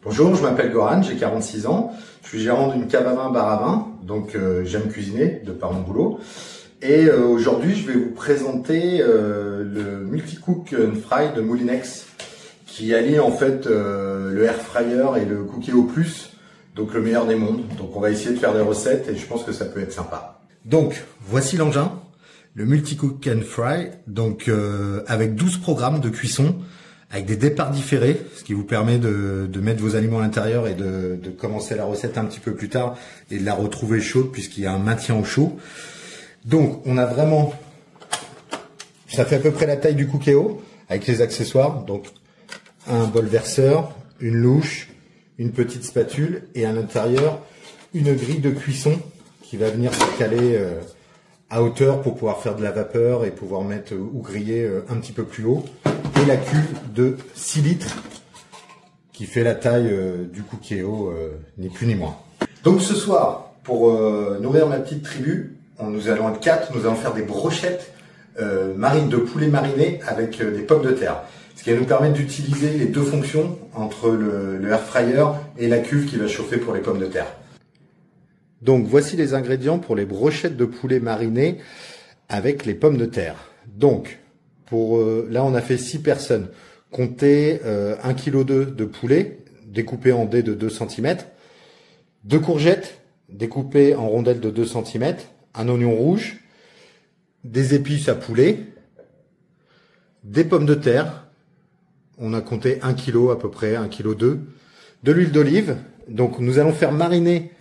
Bonjour, je m'appelle Goran, j'ai 46 ans. Je suis gérant d'une cave à vin, bar à vin, donc j'aime cuisiner de par mon boulot. Et aujourd'hui, je vais vous présenter le Multi-Cook and Fry de Moulinex, qui allie en fait le air fryer et le Cookéo Plus, donc le meilleur des mondes. Donc on va essayer de faire des recettes et je pense que ça peut être sympa. Donc voici l'engin, le Multi-Cook and Fry, donc avec 12 programmes de cuisson, avec des départs différés, ce qui vous permet de mettre vos aliments à l'intérieur et de commencer la recette un petit peu plus tard et de la retrouver chaude puisqu'il y a un maintien au chaud. Donc on a vraiment, ça fait à peu près la taille du Cookéo avec les accessoires, donc un bol verseur, une louche, une petite spatule et à l'intérieur une grille de cuisson qui va venir se caler à hauteur pour pouvoir faire de la vapeur et pouvoir mettre ou griller un petit peu plus haut. Et la cuve de 6 litres qui fait la taille du Cookéo, ni plus ni moins. Donc ce soir, pour nourrir ma petite tribu, nous allons être 4, nous allons faire des brochettes de poulet mariné avec des pommes de terre. Ce qui va nous permettre d'utiliser les deux fonctions entre le air fryer et la cuve qui va chauffer pour les pommes de terre. Donc voici les ingrédients pour les brochettes de poulet mariné avec les pommes de terre. Donc là on a fait 6 personnes. Comptez 1,2 kg de poulet découpé en dés de 2 cm, 2 courgettes découpées en rondelles de 2 cm, un oignon rouge, des épices à poulet, des pommes de terre. On a compté 1 kg à peu près, 1,2 kg, de l'huile d'olive. Donc nous allons faire mariner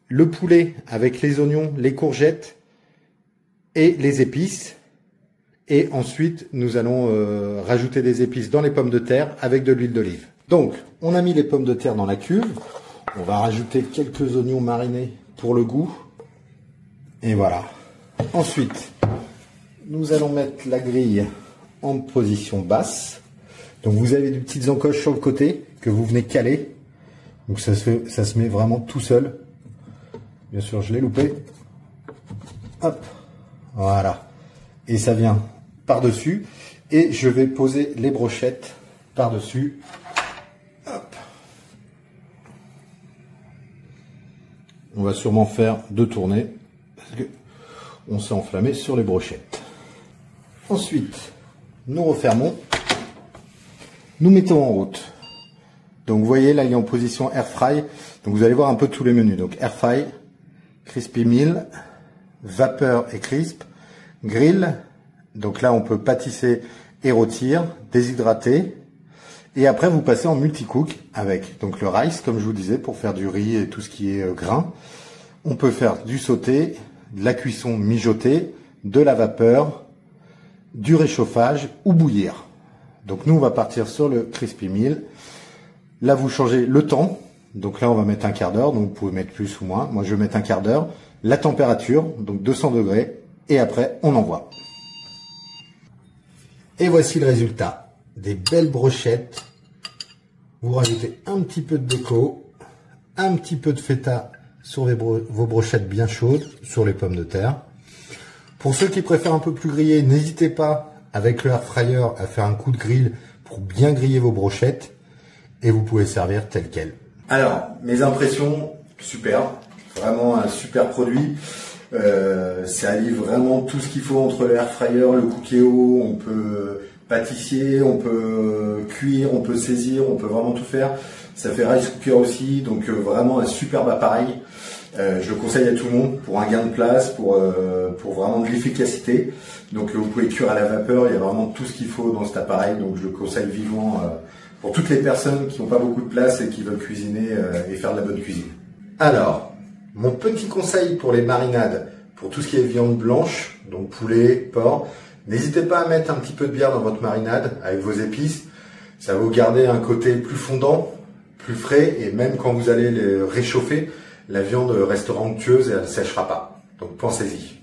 le poulet avec les oignons, les courgettes et les épices. Et ensuite, nous allons rajouter des épices dans les pommes de terre avec de l'huile d'olive. Donc, on a mis les pommes de terre dans la cuve. On va rajouter quelques oignons marinés pour le goût. Et voilà. Ensuite, nous allons mettre la grille en position basse. Donc, vous avez des petites encoches sur le côté que vous venez caler. Donc, ça se met vraiment tout seul. Bien sûr, je l'ai loupé. Hop. Voilà. Et ça vient par-dessus. Et je vais poser les brochettes par-dessus. Hop. On va sûrement faire 2 tournées parce que on s'est enflammé sur les brochettes. Ensuite, nous refermons. Nous mettons en route. Donc vous voyez là il est en position air fry. Donc vous allez voir un peu tous les menus. Donc air fry, crispy meal, vapeur et crisp, grill. Donc là on peut pâtisser et rôtir, déshydrater. Et après vous passez en multi-cook avec donc le rice comme je vous disais pour faire du riz et tout ce qui est grain. On peut faire du sauté, de la cuisson mijotée, de la vapeur, du réchauffage ou bouillir. Donc nous on va partir sur le crispy meal. Là vous changez le temps. Donc là on va mettre un quart d'heure, donc vous pouvez mettre plus ou moins. Moi je vais mettre un quart d'heure. La température, donc 200 degrés. Et après on envoie. Et voici le résultat. Des belles brochettes. Vous rajoutez un petit peu de déco, un petit peu de feta sur vos brochettes bien chaudes, sur les pommes de terre. Pour ceux qui préfèrent un peu plus grillé, n'hésitez pas avec le air fryer à faire un coup de grill pour bien griller vos brochettes. Et vous pouvez servir tel quel. Alors, mes impressions, super. Vraiment un super produit. Ça allie vraiment tout ce qu'il faut entre le air fryer, le Cookéo. On peut pâtissier, on peut cuire, on peut saisir, on peut vraiment tout faire. Ça fait rice cooker aussi, donc vraiment un superbe appareil. Je le conseille à tout le monde pour un gain de place, pour vraiment de l'efficacité. Donc vous pouvez cuire à la vapeur, il y a vraiment tout ce qu'il faut dans cet appareil. Donc je le conseille vivement pour toutes les personnes qui n'ont pas beaucoup de place et qui veulent cuisiner et faire de la bonne cuisine. Alors, mon petit conseil pour les marinades, pour tout ce qui est viande blanche, donc poulet, porc, n'hésitez pas à mettre un petit peu de bière dans votre marinade avec vos épices. Ça va vous garder un côté plus fondant, plus frais, et même quand vous allez les réchauffer, la viande restera onctueuse et elle ne séchera pas. Donc pensez-y.